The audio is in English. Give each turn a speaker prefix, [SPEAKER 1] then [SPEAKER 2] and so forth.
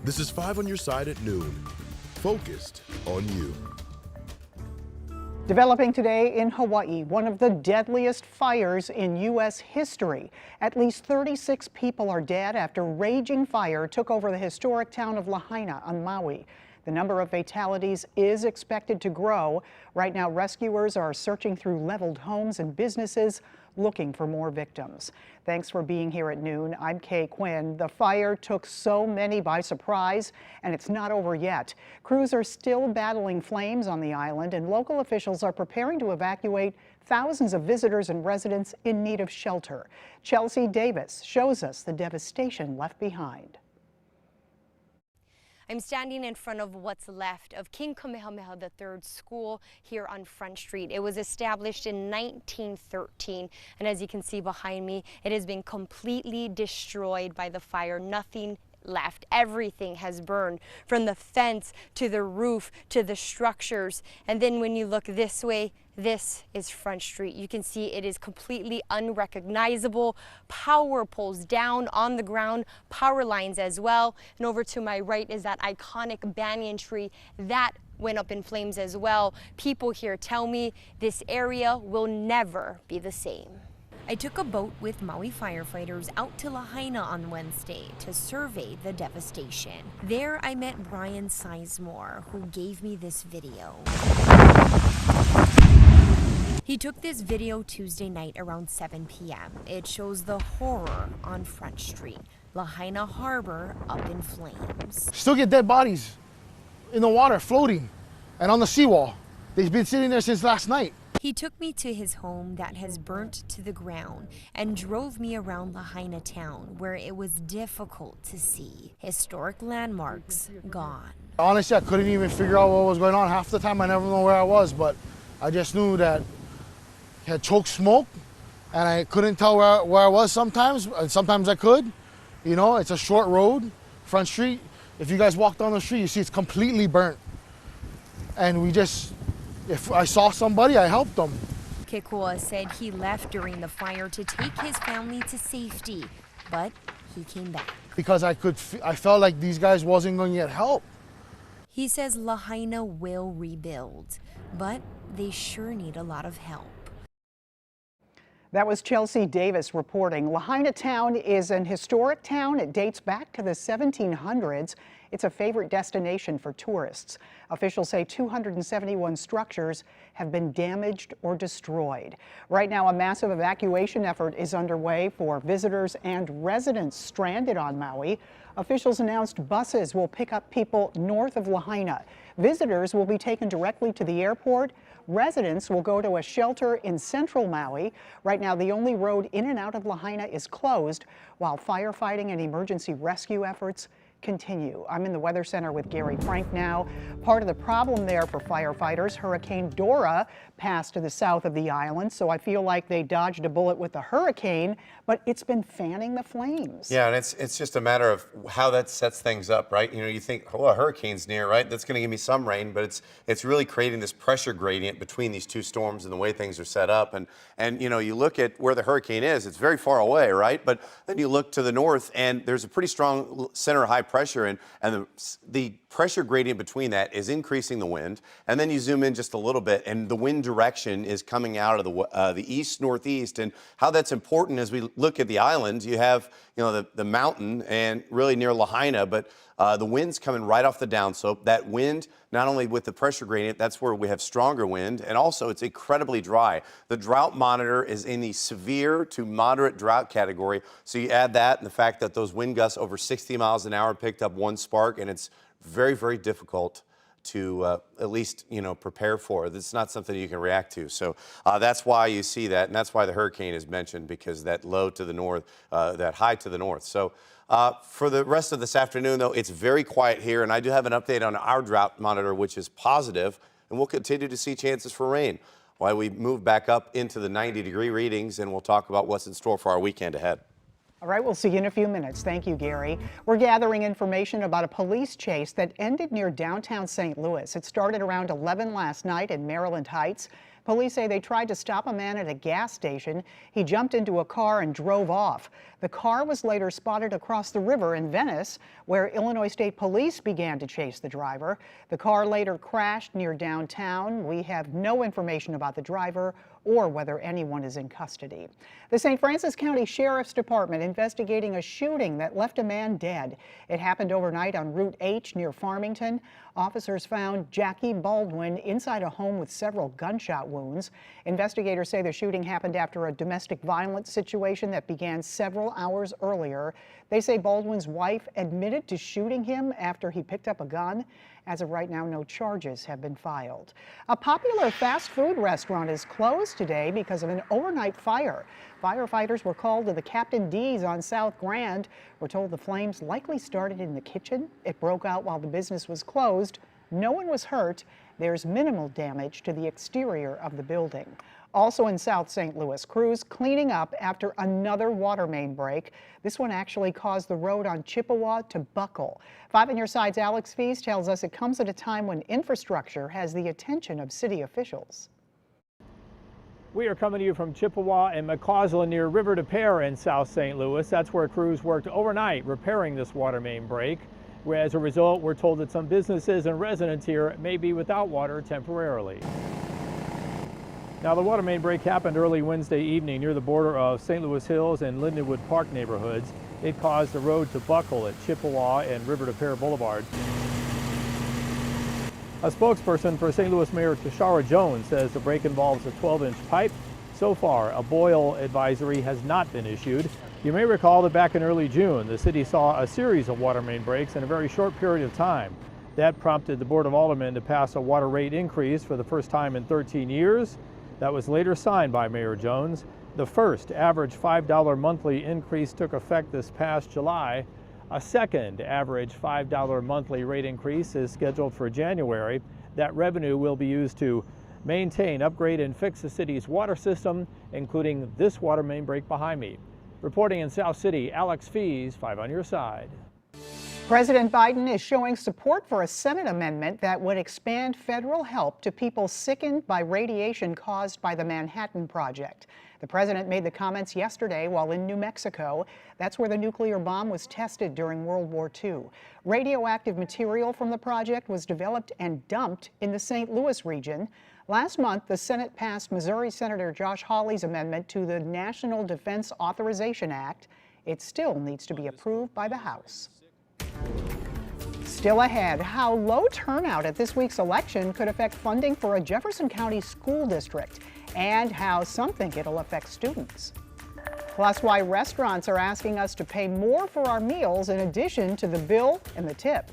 [SPEAKER 1] This is 5 on your side at noon. Focused on you.
[SPEAKER 2] Developing today in Hawaii, one of the deadliest fires in U.S. history. At least 36 people are dead after raging fire took over the historic town of Lahaina on Maui. The number of fatalities is expected to grow. Right now, rescuers are searching through leveled homes and businesses looking for more victims. Thanks for being here at noon. I'm Kay Quinn. The fire took so many by surprise, and it's not over yet. Crews are still battling flames on the island, and local officials are preparing to evacuate thousands of visitors and residents in need of shelter. Chelsea Davis shows us the devastation left behind.
[SPEAKER 3] I'm standing in front of what's left of King Kamehameha III School here on Front Street. It was established in 1913, and as you can see behind me, it has been completely destroyed by the fire. Nothing left. Everything has burned, from the fence to the roof to the structures. And then when you look this way, this is Front Street. You can see it is completely unrecognizable. Power poles down on the ground, power lines as well. And over to my right is that iconic banyan tree that went up in flames as well. People here tell me this area will never be the same. I took a boat with Maui firefighters out to Lahaina on Wednesday to survey the devastation. There I met Brian Sizemore, who gave me this video. He took this video Tuesday night around 7 p.m. It shows the horror on Front Street, Lahaina Harbor up in flames.
[SPEAKER 4] Still get dead bodies in the water floating and on the seawall. They've been sitting there since last night.
[SPEAKER 3] He took me to his home that has burnt to the ground and drove me around Lahaina town, where it was difficult to see. Historic landmarks gone.
[SPEAKER 4] Honestly, I couldn't even figure out what was going on. Half the time I never know where I was, but I just knew that it had choked smoke, and I couldn't tell where I was sometimes. Sometimes I could. You know, it's a short road, Front Street. If you guys walk down the street, you see it's completely burnt. And if I saw somebody, I helped them.
[SPEAKER 3] Kekua said he left during the fire to take his family to safety, but he came back.
[SPEAKER 4] Because I felt like these guys wasn't going to get help.
[SPEAKER 3] He says Lahaina will rebuild, but they sure need a lot of help.
[SPEAKER 2] That was Chelsea Davis reporting. Lahaina town is an historic town. It dates back to the 1700s. It's a favorite destination for tourists. Officials say 271 structures have been damaged or destroyed. Right now, a massive evacuation effort is underway for visitors and residents stranded on Maui. Officials announced buses will pick up people north of Lahaina. Visitors will be taken directly to the airport. Residents will go to a shelter in central Maui. Right now, the only road in and out of Lahaina is closed, while firefighting and emergency rescue efforts continue. I'm in the Weather Center with Gary Frank now. Part of the problem there for firefighters, Hurricane DORA passed to the south of the island, so I feel like they dodged a bullet with the hurricane, but it's been fanning the flames.
[SPEAKER 5] Yeah, and it's just a matter of how that sets things up, right? You know, you think, oh, a hurricane's near, right? That's going to give me some rain, but it's really creating this pressure gradient between these two storms and the way things are set up. And you know, you look at where the hurricane is, it's very far away, right? But then you look to the north, and there's a pretty strong center of high pressure, and the pressure gradient between that is increasing the wind. And then you zoom in just a little bit, and the wind direction is coming out of the east-northeast. And how that's important as we look at the islands, you have, you know, the mountain and really near Lahaina, but the wind's coming right off the downslope. That wind, not only with the pressure gradient, that's where we have stronger wind, and also it's incredibly dry. The drought monitor is in the severe to moderate drought category. So you add that and the fact that those wind gusts over 60 miles an hour picked up one spark, and it's very, very difficult to at least, you know, prepare for. It's not something you can react to. So that's why you see that, and that's why the hurricane is mentioned, because that low to the north, that high to the north. So for the rest of this afternoon, though, it's very quiet here, and I do have an update on our drought monitor, which is positive, and we'll continue to see chances for rain while we move back up into the 90-degree readings, and we'll talk about what's in store for our weekend ahead.
[SPEAKER 2] All right, we'll see you in a few minutes. Thank you, Gary. We're gathering information about a police chase that ended near downtown St. Louis. It started around 11 last night in Maryland Heights. Police say they tried to stop a man at a gas station. He jumped into a car and drove off. The car was later spotted across the river in Venice, where Illinois State Police began to chase the driver. The car later crashed near downtown. We have no information about the driver or whether anyone is in custody. The St. Francis County Sheriff's Department investigating a shooting that left a man dead. It happened overnight on Route H near Farmington. Officers found Jackie Baldwin inside a home with several gunshot wounds. Investigators say the shooting happened after a domestic violence situation that began several hours earlier. They say Baldwin's wife admitted to shooting him after he picked up a gun. As of right now, no charges have been filed. A popular fast food restaurant is closed today because of an overnight fire. Firefighters were called to the Captain D's on South Grand. We're told the flames likely started in the kitchen. It broke out while the business was closed. No one was hurt. There's minimal damage to the exterior of the building. Also in South St. Louis, crews cleaning up after another water main break. This one actually caused the road on Chippewa to buckle. 5 on Your Side's Alex Fees tells us it comes at a time when infrastructure has the attention of city officials.
[SPEAKER 6] We are coming to you from Chippewa and McCausland near River de Pere in South St. Louis. That's where crews worked overnight repairing this water main break. As a result, we're told that some businesses and residents here may be without water temporarily. Now, the water main break happened early Wednesday evening near the border of St. Louis Hills and Lindenwood Park neighborhoods. It caused the road to buckle at Chippewa and River de Pere Boulevard. A spokesperson for St. Louis Mayor Tashara Jones says the break involves a 12-inch pipe. So far, a boil advisory has not been issued. You may recall that back in early June, the city saw a series of water main breaks in a very short period of time. That prompted the Board of Aldermen to pass a water rate increase for the first time in 13 years. That was later signed by Mayor Jones. The first average $5 monthly increase took effect this past July. A second average $5 monthly rate increase is scheduled for January. That revenue will be used to maintain, upgrade, and fix the city's water system, including this water main break behind me. Reporting in South City, Alex Fees, 5 on Your Side.
[SPEAKER 2] President Biden is showing support for a Senate amendment that would expand federal help to people sickened by radiation caused by the Manhattan Project. The president made the comments yesterday while in New Mexico. That's where the nuclear bomb was tested during World War II. Radioactive material from the project was developed and dumped in the St. Louis region. Last month, the Senate passed Missouri Senator Josh Hawley's amendment to the National Defense Authorization Act. It still needs to be approved by the House. Still ahead, how low turnout at this week's election could affect funding for a Jefferson County school district, and how some think it'll affect students. Plus, why restaurants are asking us to pay more for our meals in addition to the bill and the tip.